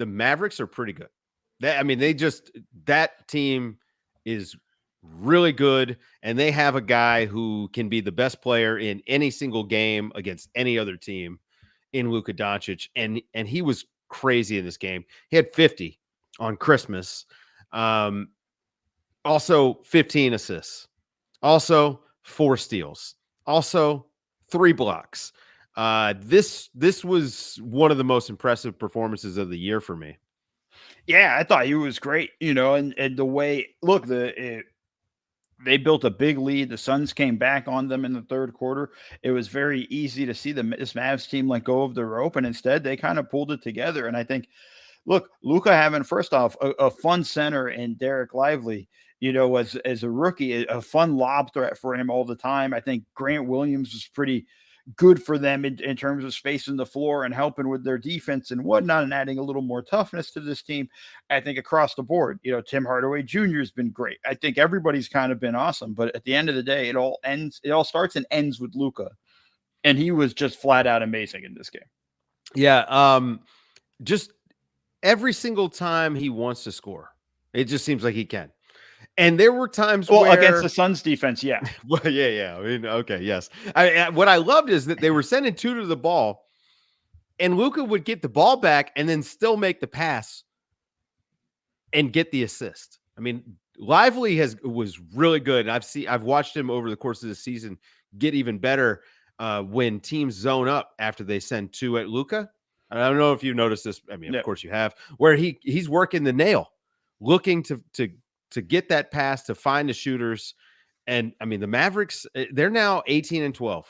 the Mavericks are pretty good. That team is really good, and they have a guy who can be the best player in any single game against any other team in Luka Doncic, and he was crazy in this game. He had 50 on Christmas. Also 15 assists. Also 4 steals. Also 3 blocks. This was one of the most impressive performances of the year for me. Yeah, I thought he was great, and the way they built a big lead. The Suns came back on them in the third quarter. It was very easy to see this Mavs team let go of the rope, and instead they kind of pulled it together. And I think, look, Luka having first off a fun center in Derek Lively, as a rookie, a fun lob threat for him all the time. I think Grant Williams was pretty good for them in terms of spacing the floor and helping with their defense and whatnot, and adding a little more toughness to this team. I think across the board, Tim Hardaway Jr. has been great. I think everybody's kind of been awesome, but at the end of the day, it all starts and ends with Luka, and he was just flat out amazing in this game. Yeah, just every single time he wants to score, it just seems like he can. And there were times where against the Suns defense, yeah. Well, yeah. I mean, okay, yes. What I loved is that they were sending 2 to the ball, and Luka would get the ball back and then still make the pass and get the assist. I mean, Lively was really good. I've watched him over the course of the season get even better when teams zone up after they send 2 at Luka. I don't know if you noticed this. I mean, of course you have, where he's working the nail, looking to get that pass, to find the shooters. And I mean, the Mavericks, they're now 18-12.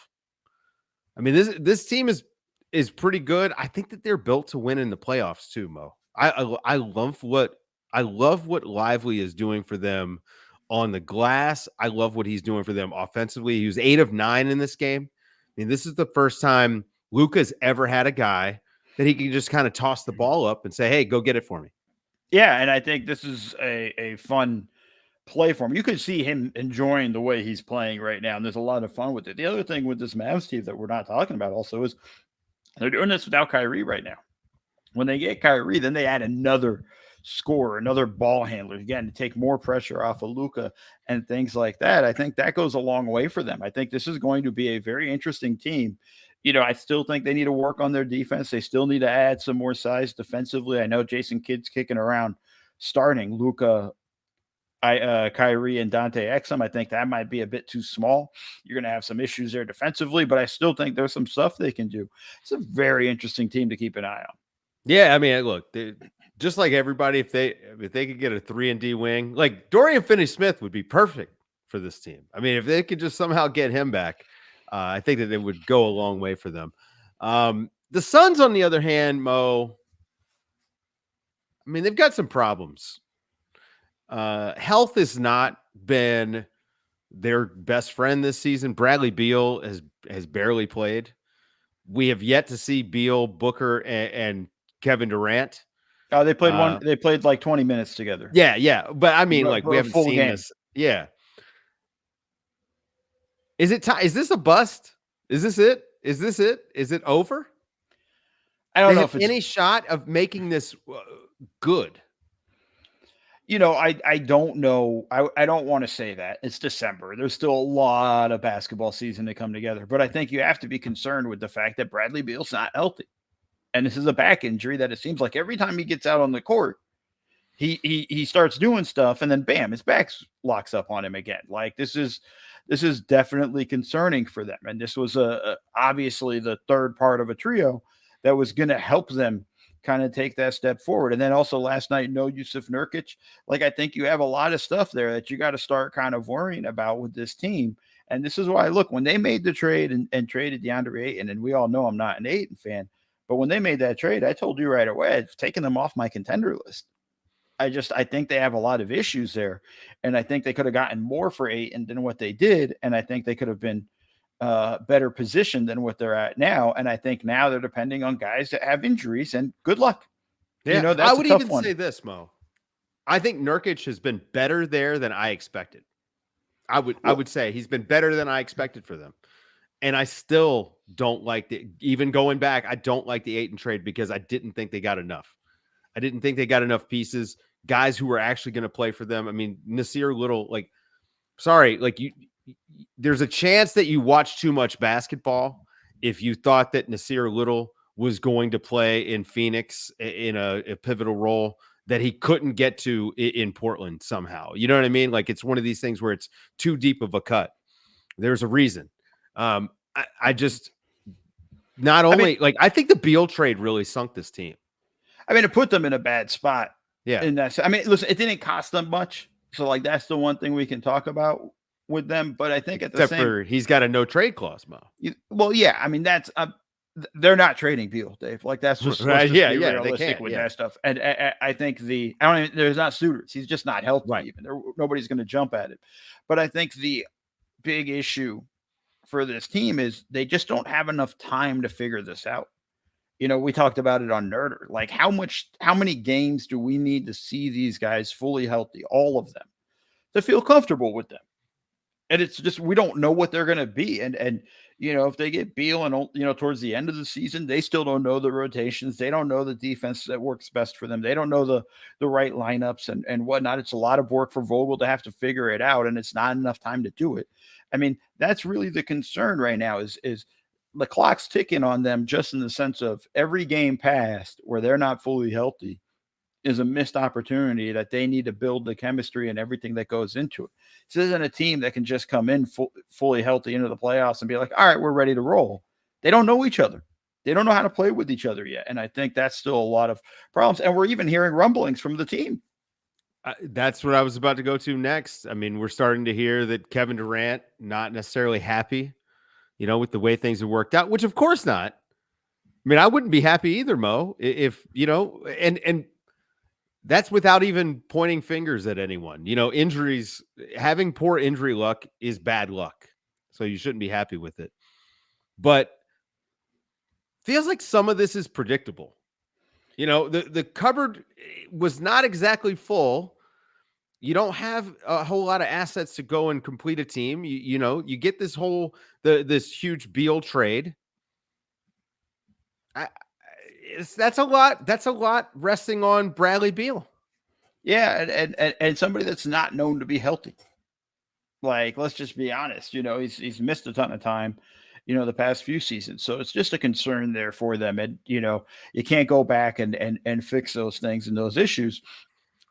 I mean, this team is pretty good. I think that they're built to win in the playoffs too, Mo. I love what Lively is doing for them on the glass. I love what he's doing for them offensively. He was 8 of 9 in this game. I mean, this is the first time Luka's ever had a guy that he can just kind of toss the ball up and say, hey, go get it for me. Yeah, and I think this is a fun play for him. You could see him enjoying the way he's playing right now, and there's a lot of fun with it. The other thing with this Mavs team that we're not talking about also is they're doing this without Kyrie right now. When they get Kyrie, then they add another scorer, another ball handler, again, to take more pressure off of Luka and things like that. I think that goes a long way for them. I think this is going to be a very interesting team. I still think they need to work on their defense. They still need to add some more size defensively. I know Jason Kidd's kicking around starting Luka, Kyrie, and Dante Exum. I think that might be a bit too small. You're going to have some issues there defensively, but I still think there's some stuff they can do. It's a very interesting team to keep an eye on. Yeah, I mean, look, just like everybody, if they could get a 3-and-D wing, like Dorian Finney-Smith would be perfect for this team. I mean, if they could just somehow get him back, I think that it would go a long way for them. The Suns, on the other hand, Mo, I mean, they've got some problems. Health has not been their best friend this season. Bradley Beal has barely played. We have yet to see Beal, Booker, and Kevin Durant. They played They played like 20 minutes together. Yeah. But I mean, like, we haven't seen this. Yeah. Is this a bust? Is this it? Is it over? I don't know if it's any shot of making this good. I don't know. I don't want to say that. It's December. There's still a lot of basketball season to come together. But I think you have to be concerned with the fact that Bradley Beal's not healthy. And this is a back injury that it seems like every time he gets out on the court, he starts doing stuff, and then bam, his back locks up on him again. Like, this is definitely concerning for them. And this was obviously the third part of a trio that was going to help them kind of take that step forward. And then also last night, no Yusuf Nurkic. Like, I think you have a lot of stuff there that you got to start kind of worrying about with this team. And this is why, look, when they made the trade and traded DeAndre Ayton, and we all know I'm not an Ayton fan, but when they made that trade, I told you right away, I've taken them off my contender list. I think they have a lot of issues there. And I think they could have gotten more for Ayton than what they did. And I think they could have been better positioned than what they're at now. And I think now they're depending on guys that have injuries, and good luck. Yeah, that's I would even say this, Mo. I think Nurkic has been better there than I expected. I would say he's been better than I expected for them. And I still don't like even going back, I don't like the Ayton trade because I didn't think they got enough. I didn't think they got enough pieces, guys who were actually going to play for them. I mean, Nasir Little, like, sorry, like there's a chance that you watch too much basketball if you thought that Nasir Little was going to play in Phoenix in a pivotal role that he couldn't get to in Portland somehow. You know what I mean? Like, it's one of these things where it's too deep of a cut. There's a reason. I just not only like I think the Beal trade really sunk this team. I mean, it put them in a bad spot. Yeah. In that, I mean, listen, it didn't cost them much. So, like, that's the one thing we can talk about with them. But I think at the Except for he's got a no trade clause, Mo. Well, yeah. I mean, that's they're not trading Beal, Dave. Like, that's just right. Yeah, realistic they can't, with that stuff. And I think there's not suitors. He's just not healthy. Right. Even nobody's going to jump at it. But I think the big issue for this team is they just don't have enough time to figure this out. You know, we talked about it on Nerder. Like, how many games do we need to see these guys fully healthy, all of them, to feel comfortable with them? And it's just, we don't know what they're going to be. And, you know, if they get Beal and, you know, towards the end of the season, they still don't know the rotations. They don't know the defense that works best for them. They don't know the right lineups and whatnot. It's a lot of work for Vogel to have to figure it out. And it's not enough time to do it. I mean, that's really the concern right now is the clock's ticking on them, just in the sense of every game past where they're not fully healthy is a missed opportunity that they need to build the chemistry and everything that goes into it. This isn't a team that can just come in fully healthy into the playoffs and be like, all right, we're ready to roll. They don't know each other. They don't know how to play with each other yet. And I think that's still a lot of problems. And we're even hearing rumblings from the team. That's what I was about to go to next. I mean, we're starting to hear that Kevin Durant not necessarily happy, you know, with the way things have worked out, which of course not. I mean, I wouldn't be happy either, Mo, if, you know, and that's without even pointing fingers at anyone. You know, injuries, having poor injury luck is bad luck. So you shouldn't be happy with it. But feels like some of this is predictable. You know, the cupboard was not exactly full. You don't have a whole lot of assets to go and complete a team. You know, you get this this huge Beal trade. That's a lot. That's a lot resting on Bradley Beal. Yeah, and somebody that's not known to be healthy. Like, let's just be honest. You know, he's missed a ton of time, you know, the past few seasons. So it's just a concern there for them. And, you know, you can't go back and fix those things and those issues.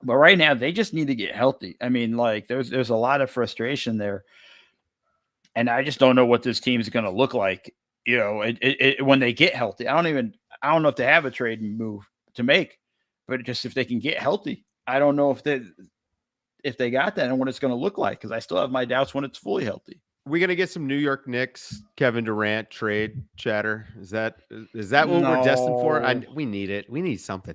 But right now, they just need to get healthy. I mean, like, there's a lot of frustration there. And I just don't know what this team is going to look like, you know, when they get healthy. I don't know if they have a trade move to make, but just if they can get healthy. I don't know if they got that and what it's going to look like, because I still have my doubts when it's fully healthy. We're gonna get some New York Knicks Kevin Durant trade chatter. Is that what we're destined for? We need it. We need something.